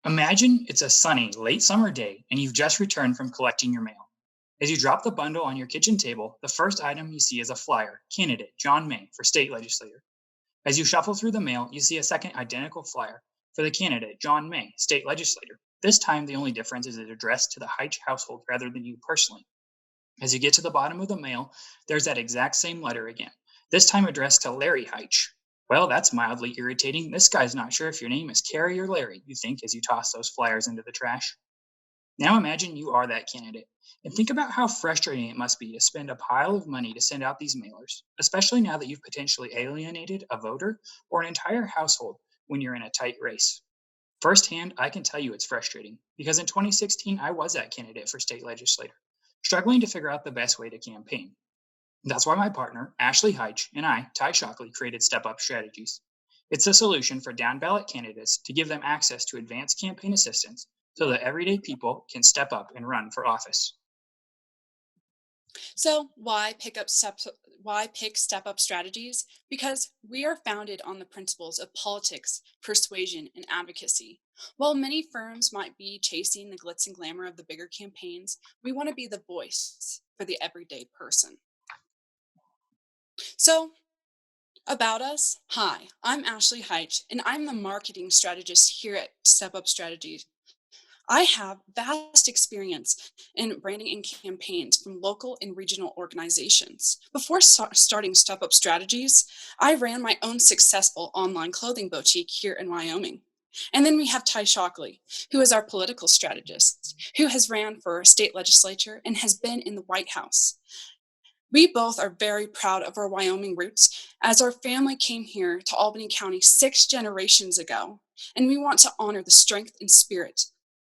Imagine it's a sunny, late summer day and you've just returned from collecting your mail. As you drop the bundle on your kitchen table, the first item you see is a flyer, candidate John May for state legislator. As you shuffle through the mail, you see a second identical flyer for the candidate John May, state legislator. This time, the only difference is it's addressed to the Hyche household rather than you personally. As you get to the bottom of the mail, there's that exact same letter again, this time addressed to Larry Hyche. Well, that's mildly irritating. This guy's not sure if your name is Carrie or Larry, you think as you toss those flyers into the trash. Now imagine you are that candidate, and think about how frustrating it must be to spend a pile of money to send out these mailers, especially now that you've potentially alienated a voter or an entire household when you're in a tight race. Firsthand, I can tell you it's frustrating because in 2016, I was that candidate for state legislator, struggling to figure out the best way to campaign. That's why my partner, Ashley Hyche, and I, Ty Shockley, created Step Up Strategies. It's a solution for down ballot candidates to give them access to advanced campaign assistance so that everyday people can step up and run for office. So why pick step up strategies? Because we are founded on the principles of politics, persuasion, and advocacy. While many firms might be chasing the glitz and glamour of the bigger campaigns, we want to be the voice for the everyday person. So about us, hi, I'm Ashley Hyche, and I'm the marketing strategist here at Step Up Strategies. I have vast experience in branding and campaigns from local and regional organizations. Before starting Step Up Strategies, I ran my own successful online clothing boutique here in Wyoming. And then we have Ty Shockley, who is our political strategist, who has ran for state legislature and has been in the White House. We both are very proud of our Wyoming roots as our family came here to Albany County 6 generations ago. And we want to honor the strength and spirit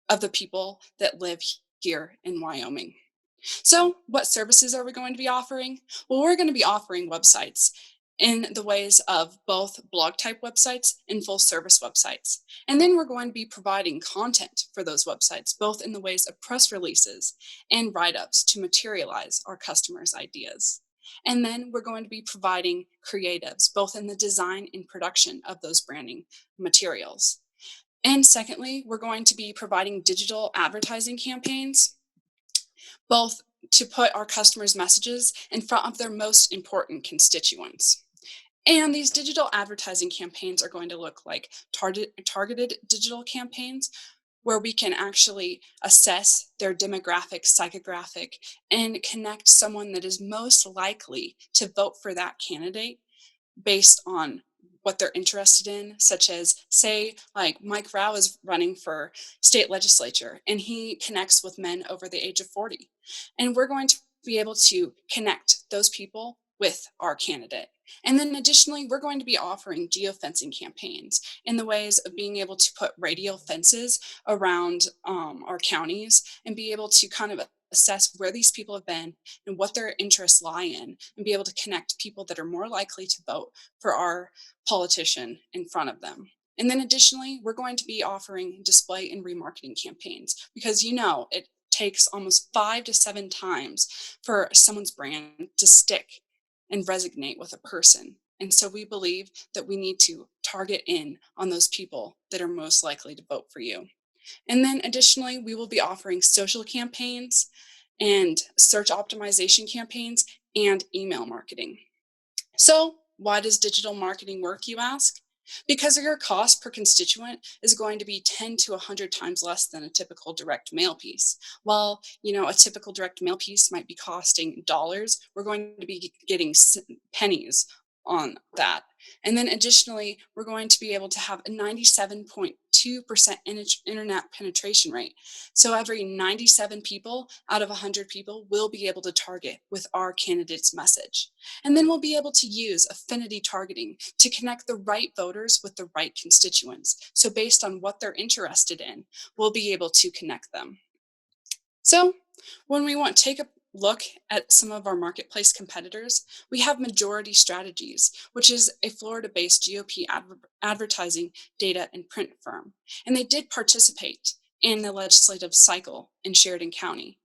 of the people that live here in Wyoming. So, what services are we going to be offering? Well, we're going to be offering websites in the ways of both blog type websites and full service websites. And then we're going to be providing content for those websites, both in the ways of press releases and write ups to materialize our customers' ideas. And then we're going to be providing creatives, both in the design and production of those branding materials. And secondly, we're going to be providing digital advertising campaigns, both to put our customers' messages in front of their most important constituents. And these digital advertising campaigns are going to look like targeted digital campaigns where we can actually assess their demographic, psychographic, and connect someone that is most likely to vote for that candidate based on what they're interested in, such as, say, like Mike Rao is running for state legislature and he connects with men over the age of 40. And we're going to be able to connect those people with our candidate. And then additionally, we're going to be offering geofencing campaigns in the ways of being able to put radial fences around our counties and be able to kind of assess where these people have been and what their interests lie in, and be able to connect people that are more likely to vote for our politician in front of them. And then additionally, we're going to be offering display and remarketing campaigns because it takes almost 5 to 7 times for someone's brand to stick and resonate with a person. And so we believe that we need to target in on those people that are most likely to vote for you. And then additionally, we will be offering social campaigns and search optimization campaigns and email marketing. So, why does digital marketing work, you ask? Because your cost per constituent is going to be 10 to 100 times less than a typical direct mail piece. While, a typical direct mail piece might be costing dollars, we're going to be getting pennies on that. And then additionally, we're going to be able to have a 97.2% internet penetration rate. So every 97 people out of 100 people will be able to target with our candidate's message. And then we'll be able to use affinity targeting to connect the right voters with the right constituents. So based on what they're interested in, we'll be able to connect them. So when we want to take a look at some of our marketplace competitors, we have Majority Strategies, which is a Florida-based GOP advertising data and print firm. And they did participate in the legislative cycle in Sheridan County,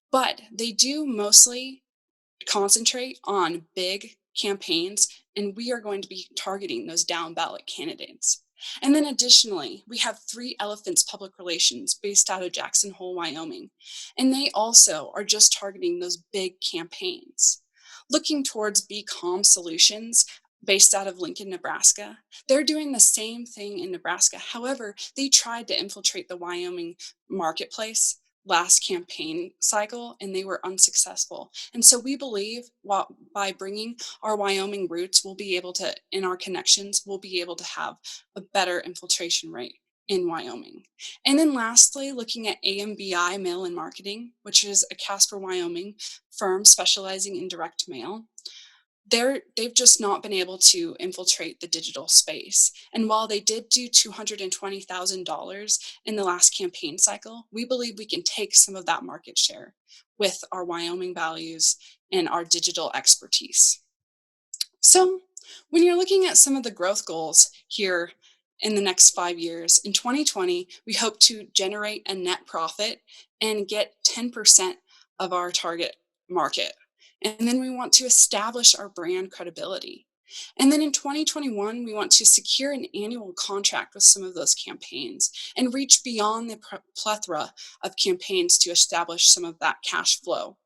but they do mostly concentrate on big campaigns, and we are going to be targeting those down ballot candidates. And then additionally, we have Three Elephants Public Relations based out of Jackson Hole, Wyoming. And they also are just targeting those big campaigns. Looking towards Be Calm Solutions based out of Lincoln, Nebraska. They're doing the same thing in Nebraska. However, they tried to infiltrate the Wyoming marketplace last campaign cycle and they were unsuccessful. And so we believe by bringing our Wyoming roots, we'll be able to, in our connections, we'll be able to have a better infiltration rate in Wyoming. And then lastly, looking at AMBI Mail and Marketing, which is a Casper, Wyoming firm specializing in direct mail. They've just not been able to infiltrate the digital space. And while they did do $220,000 in the last campaign cycle, we believe we can take some of that market share with our Wyoming values and our digital expertise. So, when you're looking at some of the growth goals here in the next 5 years, in 2020, we hope to generate a net profit and get 10% of our target market. And then we want to establish our brand credibility. And then in 2021, we want to secure an annual contract with some of those campaigns and reach beyond the plethora of campaigns to establish some of that cash flow.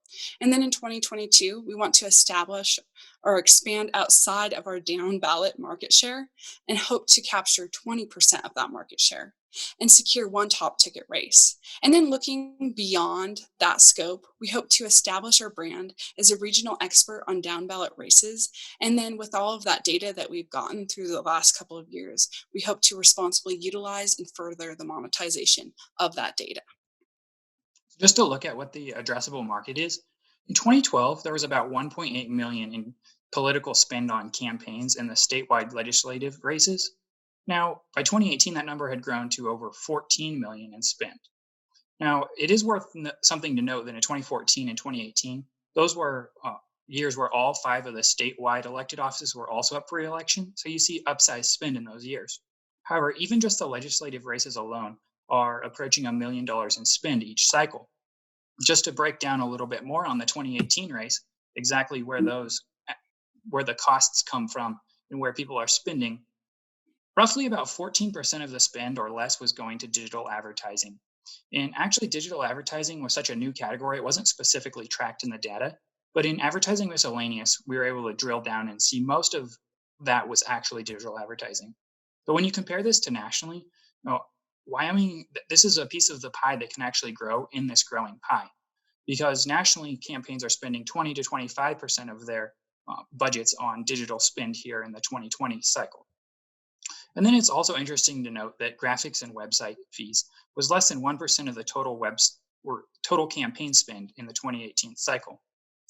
And then in 2022, we want to establish or expand outside of our down ballot market share and hope to capture 20% of that market share and secure one top ticket race. And then looking beyond that scope, we hope to establish our brand as a regional expert on down ballot races. And then with all of that data that we've gotten through the last couple of years, we hope to responsibly utilize and further the monetization of that data. Just to look at what the addressable market is, in 2012, there was about 1.8 million in political spend on campaigns in the statewide legislative races. Now, by 2018, that number had grown to over 14 million in spend. Now, it is worth something to note that in 2014 and 2018, those were years where all five of the statewide elected offices were also up for re-election. So you see upsized spend in those years. However, even just the legislative races alone are approaching $1 million in spend each cycle. Just to break down a little bit more on the 2018 race, exactly where where the costs come from and where people are spending, roughly about 14% of the spend or less was going to digital advertising. And actually, digital advertising was such a new category, it wasn't specifically tracked in the data. But in advertising miscellaneous, we were able to drill down and see most of that was actually digital advertising. But when you compare this to nationally, Wyoming, this is a piece of the pie that can actually grow in this growing pie. Because nationally, campaigns are spending 20 to 25% of their budgets on digital spend here in the 2020 cycle. And then it's also interesting to note that graphics and website fees was less than 1% of the total campaign spend in the 2018 cycle.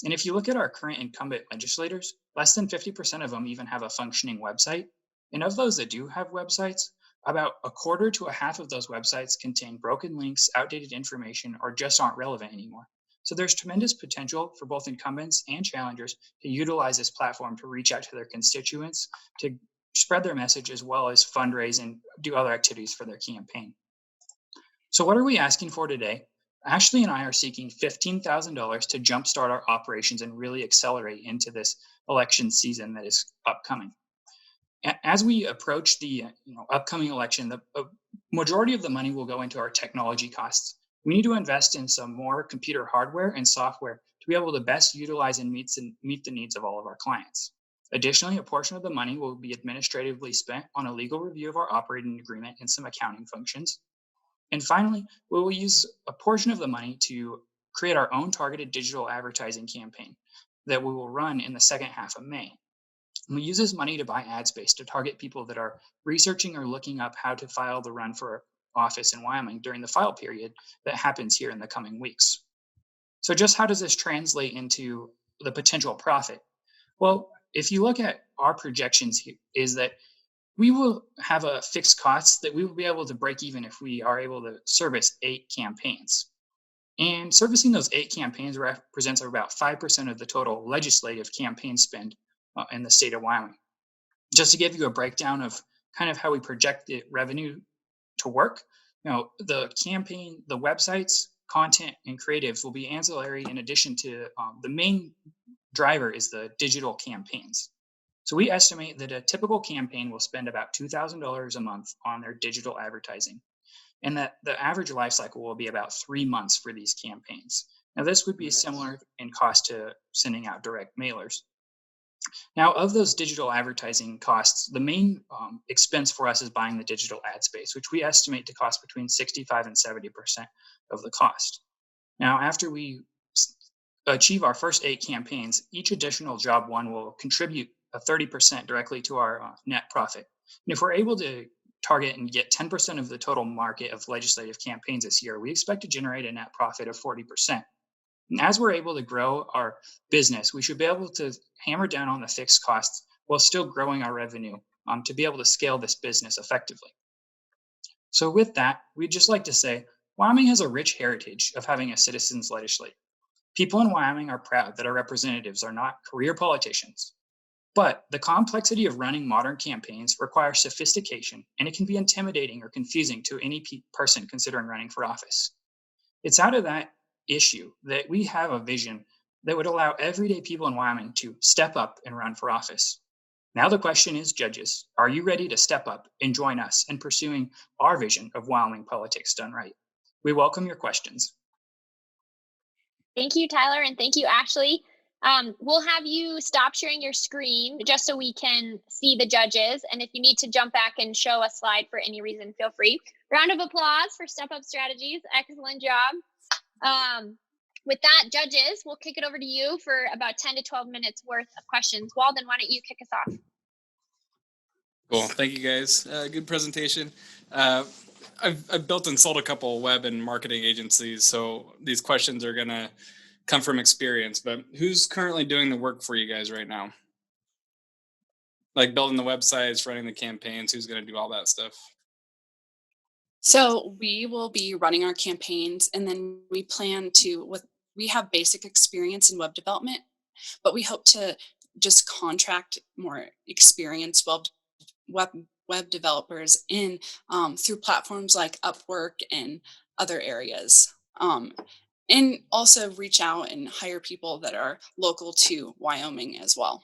And if you look at our current incumbent legislators, less than 50% of them even have a functioning website. And of those that do have websites, about a quarter to a half of those websites contain broken links, outdated information, or just aren't relevant anymore. So there's tremendous potential for both incumbents and challengers to utilize this platform to reach out to their constituents, to spread their message, as well as fundraise and do other activities for their campaign. So what are we asking for today? Ashley and I are seeking $15,000 to jumpstart our operations and really accelerate into this election season that is upcoming. As we approach the upcoming election, the majority of the money will go into our technology costs. We need to invest in some more computer hardware and software to be able to best utilize and meet the needs of all of our clients. Additionally, a portion of the money will be administratively spent on a legal review of our operating agreement and some accounting functions. And finally, we will use a portion of the money to create our own targeted digital advertising campaign that we will run in the second half of May. And we use this money to buy ad space to target people that are researching or looking up how to file the run for office in Wyoming during the file period that happens here in the coming weeks. So just how does this translate into the potential profit? Well, if you look at our projections, is that we will have a fixed cost that we will be able to break even if we are able to service 8 campaigns. And servicing those 8 campaigns represents about 5% of the total legislative campaign spend in the state of Wyoming. Just to give you a breakdown of kind of how we project the revenue to work, the campaign, the websites, content, and creatives will be ancillary in addition to the main driver is the digital campaigns. So we estimate that a typical campaign will spend about $2,000 a month on their digital advertising, and that the average life cycle will be about 3 months for these campaigns. Now, this would be Yes. similar in cost to sending out direct mailers. Now, of those digital advertising costs, the main expense for us is buying the digital ad space, which we estimate to cost between 65 and 70% of the cost. Now, after we achieve our first 8 campaigns, each additional job one will contribute a 30% directly to our net profit. And if we're able to target and get 10% of the total market of legislative campaigns this year, we expect to generate a net profit of 40%. And as we're able to grow our business, we should be able to hammer down on the fixed costs while still growing our revenue to be able to scale this business effectively. So, with that, we'd just like to say Wyoming has a rich heritage of having a citizens legislature. People in Wyoming are proud that our representatives are not career politicians. But the complexity of running modern campaigns requires sophistication, and it can be intimidating or confusing to any person considering running for office. It's out of that issue that we have a vision that would allow everyday people in Wyoming to step up and run for office. Now, the question is, judges, are you ready to step up and join us in pursuing our vision of Wyoming politics done right? We welcome your questions. Thank you, Tyler, and thank you, Ashley. We'll have you stop sharing your screen just so we can see the judges. And if you need to jump back and show a slide for any reason, feel free. Round of applause for Step Up Strategies. Excellent job. With that, judges, we'll kick it over to you for about 10 to 12 minutes worth of questions. Walden, why don't you kick us off? Cool. Thank you, guys. Good presentation. I've built and sold a couple of web and marketing agencies, so these questions are going to come from experience. But who's currently doing the work for you guys right now? Like building the websites, running the campaigns, who's going to do all that stuff? So we will be running our campaigns, and then we plan to, we have basic experience in web development, but we hope to just contract more experienced web web developers in through platforms like Upwork and other areas. And also reach out and hire people that are local to Wyoming as well.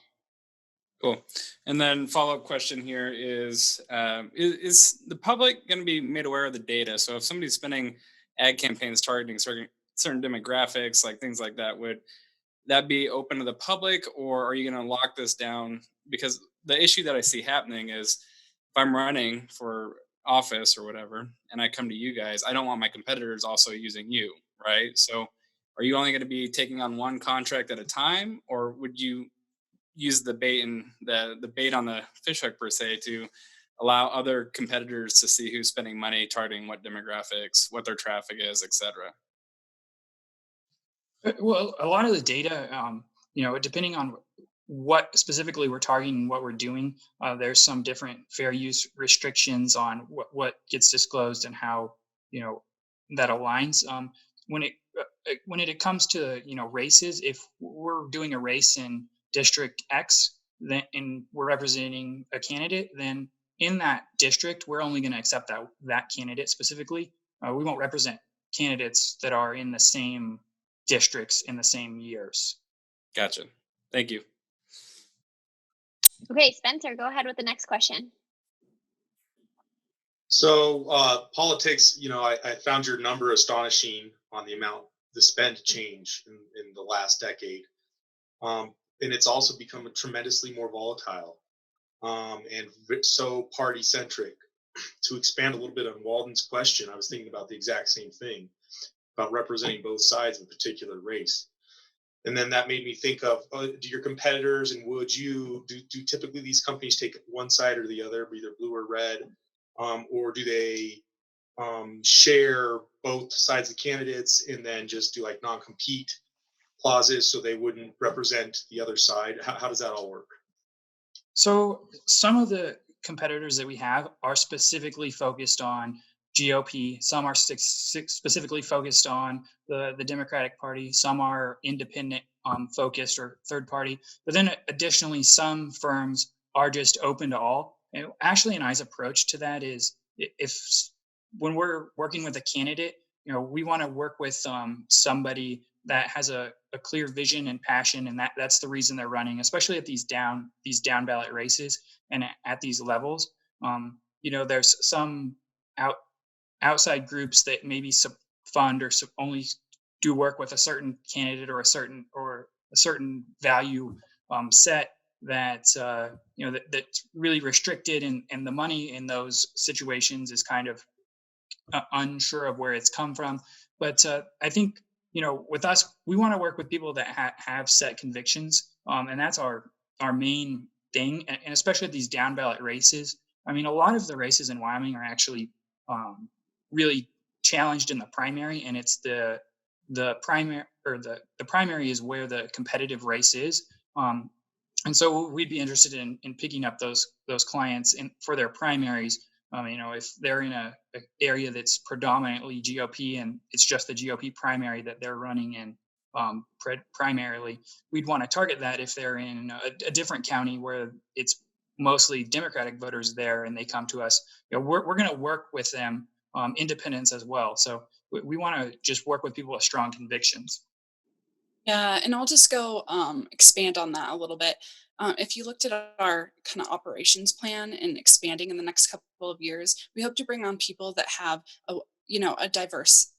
Cool. And then follow-up question here is the public going to be made aware of the data? So if somebody's spending ad campaigns targeting certain demographics, like things like that, would that be open to the public, or are you going to lock this down? Because the issue that I see happening is if I'm running for office or whatever, and I come to you guys, I don't want my competitors also using you, right? So are you only going to be taking on one contract at a time, or would you use the bait and the bait on the fishhook per se to allow other competitors to see who's spending money targeting what demographics, what their traffic is, etc.? Well, a lot of the data, depending on what specifically we're targeting and what we're doing, there's some different fair use restrictions on what gets disclosed and how that aligns. When it comes to races, if we're doing a race in District X, then and we're representing a candidate, then in that district we're only going to accept that candidate specifically. We won't represent candidates that are in the same districts in the same years. Gotcha. Thank you. Okay, Spencer, go ahead with the next question. So politics, I found your number astonishing on the amount, the spend change in the last decade. And it's also become tremendously more volatile and so party centric. To expand a little bit on Walden's question, I was thinking about the exact same thing about representing both sides of a particular race. And then that made me think of, do your competitors and do typically these companies take one side or the other, either blue or red, or do they share both sides of candidates and then just do like non-compete clauses so they wouldn't represent the other side? How does that all work? So some of the competitors that we have are specifically focused on GOP. Some are specifically focused on the Democratic Party. Some are independent focused or third party. But then additionally, some firms are just open to all. And Ashley and I's approach to that is when we're working with a candidate, we want to work with somebody that has a clear vision and passion, and that's the reason they're running, especially at these down ballot races and at these levels. There's some outside groups that maybe fund or only do work with a certain candidate or a certain value set that's that's really restricted, and the money in those situations is kind of unsure of where it's come from. But I think with us, we want to work with people that have set convictions, and that's our main thing, and especially at these down ballot races. I mean, a lot of the races in Wyoming are actually really challenged in the primary, and it's the primary, or the primary is where the competitive race is. And so we'd be interested in picking up those clients for their primaries. If they're in a area that's predominantly GOP and it's just the GOP primary that they're running in primarily, we'd want to target that. If they're in a different county where it's mostly Democratic voters there and they come to us, we're going to work with them, independents as well. So we want to just work with people with strong convictions. Yeah, and I'll just go expand on that a little bit. If you looked at our kind of operations plan and expanding in the next couple of years, we hope to bring on people that have a diverse.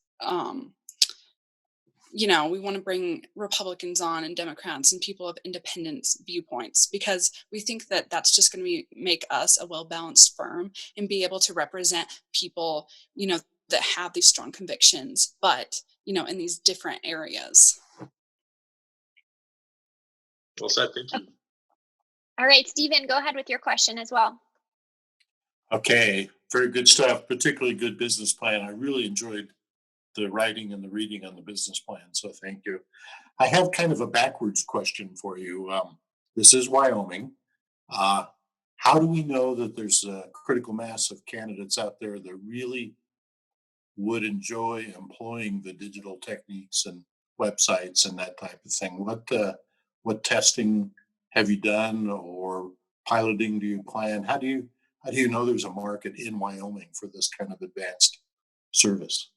We want to bring Republicans on and Democrats and people of independence viewpoints, because we think that that's just going to make us a well-balanced firm and be able to represent people, that have these strong convictions, but in these different areas. Well said. Thank you. All right, Stephen, go ahead with your question as well. Okay, very good stuff, particularly good business plan. I really enjoyed the writing and the reading on the business plan, so thank you. I have kind of a backwards question for you. This is Wyoming. How do we know that there's a critical mass of candidates out there that really would enjoy employing the digital techniques and websites and that type of thing? What testing have you done, or piloting do you plan? How do you know there's a market in Wyoming for this kind of advanced service?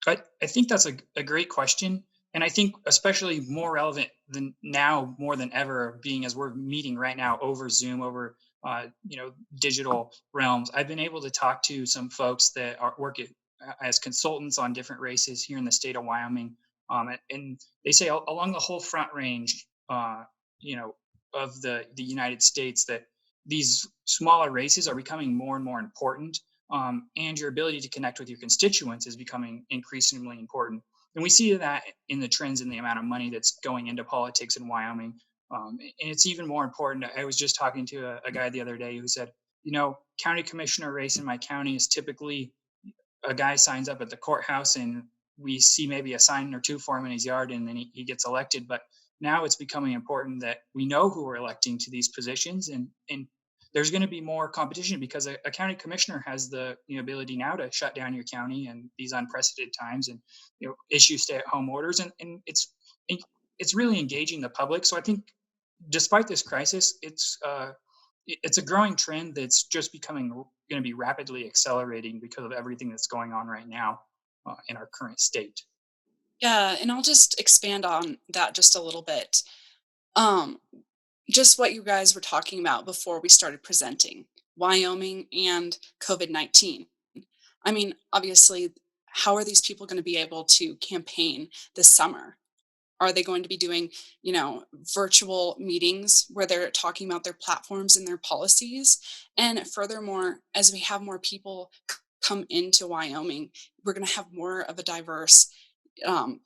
I think that's a great question. And I think especially more relevant than now, more than ever, being as we're meeting right now over Zoom, over digital realms. I've been able to talk to some folks that work as consultants on different races here in the state of Wyoming, and they say along the whole Front Range, of the United States, that these smaller races are becoming more and more important, and your ability to connect with your constituents is becoming increasingly important. And we see that in the trends in the amount of money that's going into politics in Wyoming. And it's even more important. I was just talking to a guy the other day who said, county commissioner race in my county is typically a guy signs up at the courthouse and we see maybe a sign or two for him in his yard, and then he gets elected. But now it's becoming important that we know who we're electing to these positions, and there's going to be more competition, because a county commissioner has the ability now to shut down your county in these unprecedented times, and issue stay-at-home orders, and it's really engaging the public. So I think, despite this crisis, it's a growing trend that's just going to be rapidly accelerating because of everything that's going on right now in our current state. Yeah, and I'll just expand on that just a little bit. Just what you guys were talking about before we started presenting, Wyoming and COVID-19. I mean, obviously, how are these people going to be able to campaign this summer? Are they going to be doing, virtual meetings where they're talking about their platforms and their policies? And furthermore, as we have more people come into Wyoming, we're going to have more of a diverse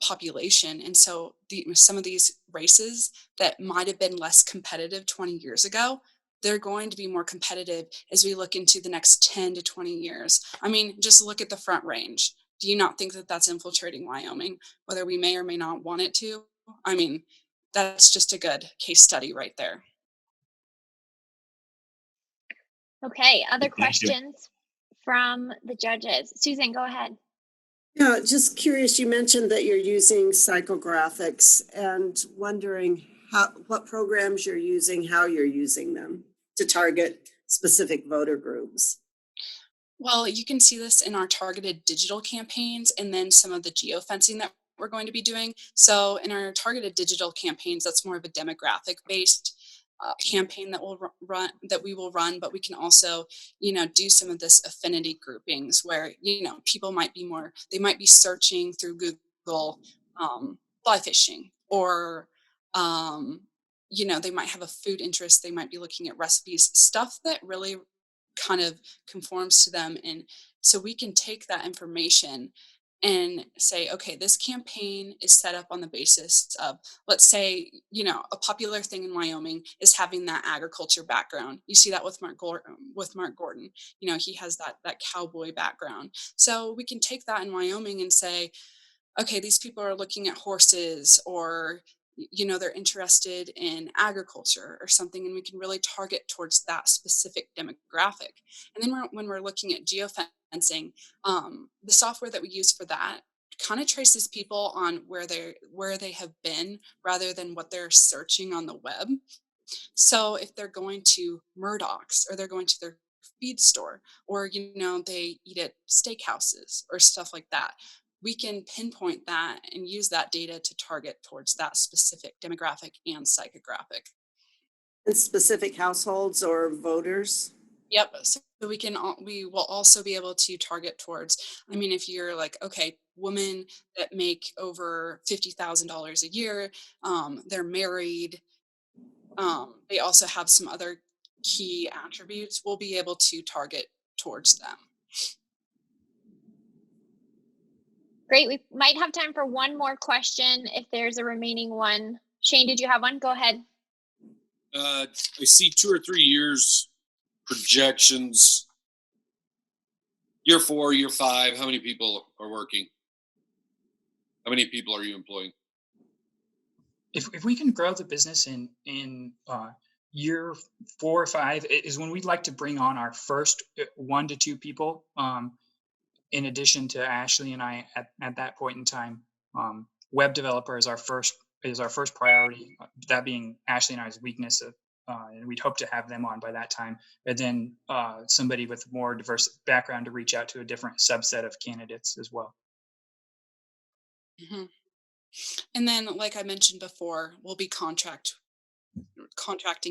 population. And so some of these races that might have been less competitive 20 years ago, they're going to be more competitive as we look into the next 10 to 20 years. I mean, just look at the Front Range. Do you not think that that's infiltrating Wyoming, whether we may or may not want it to? I mean, that's just a good case study right there. Okay, other questions from the judges? Susan, go ahead. Yeah, just curious, you mentioned that you're using psychographics, and wondering what programs you're using, how you're using them to target specific voter groups. Well, you can see this in our targeted digital campaigns, and then some of the geofencing that we're going to be doing. So in our targeted digital campaigns, that's more of a demographic based campaign that we will run, but we can also, do some of this affinity groupings where, people might be searching through Google, fly fishing, or, they might have a food interest. They might be looking at recipes, stuff that really kind of conforms to them. And so we can take that information and say, okay, this campaign is set up on the basis of, let's say, a popular thing in Wyoming is having that agriculture background. You see that with Mark Gordon. He has that cowboy background. So we can take that in Wyoming and say, okay, these people are looking at horses, or they're interested in agriculture or something, and we can really target towards that specific demographic. And then when we're looking at geofencing, the software that we use for that kind of traces people on where they have been rather than what they're searching on the web. So if they're going to Murdoch's, or they're going to their feed store, or they eat at steakhouses or stuff like that, we can pinpoint that and use that data to target towards that specific demographic and psychographic. And specific households or voters? Yep. So we will also be able to target towards, if you're like, okay, women that make over $50,000 a year, they're married, they also have some other key attributes, we'll be able to target towards them. Great. We might have time for one more question if there's a remaining one. Shane, did you have one? Go ahead. I see 2 or 3 years projections. Year 4, year 5, how many people are working? How many people are you employing? If we can grow the business in year 4 or 5 is when we'd like to bring on our first 1 to 2 people. In addition to Ashley and I at that point in time, web developer is our first priority. That being Ashley and I's weakness, and we'd hope to have them on by that time. And then somebody with more diverse background to reach out to a different subset of candidates as well. Mm-hmm. And then, like I mentioned before, we'll be contracting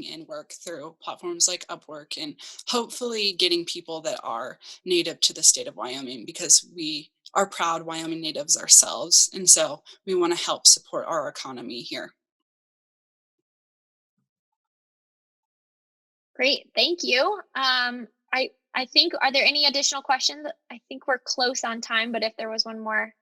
in work through platforms like Upwork, and hopefully getting people that are native to the state of Wyoming, because we are proud Wyoming natives ourselves. And so we want to help support our economy here. Great. Thank you. I think, are there any additional questions? I think we're close on time, but if there was one more.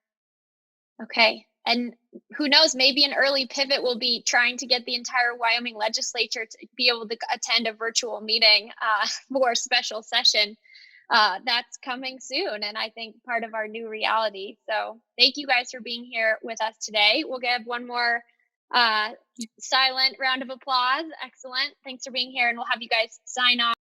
Okay. And who knows, maybe an early pivot will be trying to get the entire Wyoming legislature to be able to attend a virtual meeting for a special session. That's coming soon, and I think part of our new reality. So thank you guys for being here with us today. We'll give one more silent round of applause. Excellent. Thanks for being here, and we'll have you guys sign off.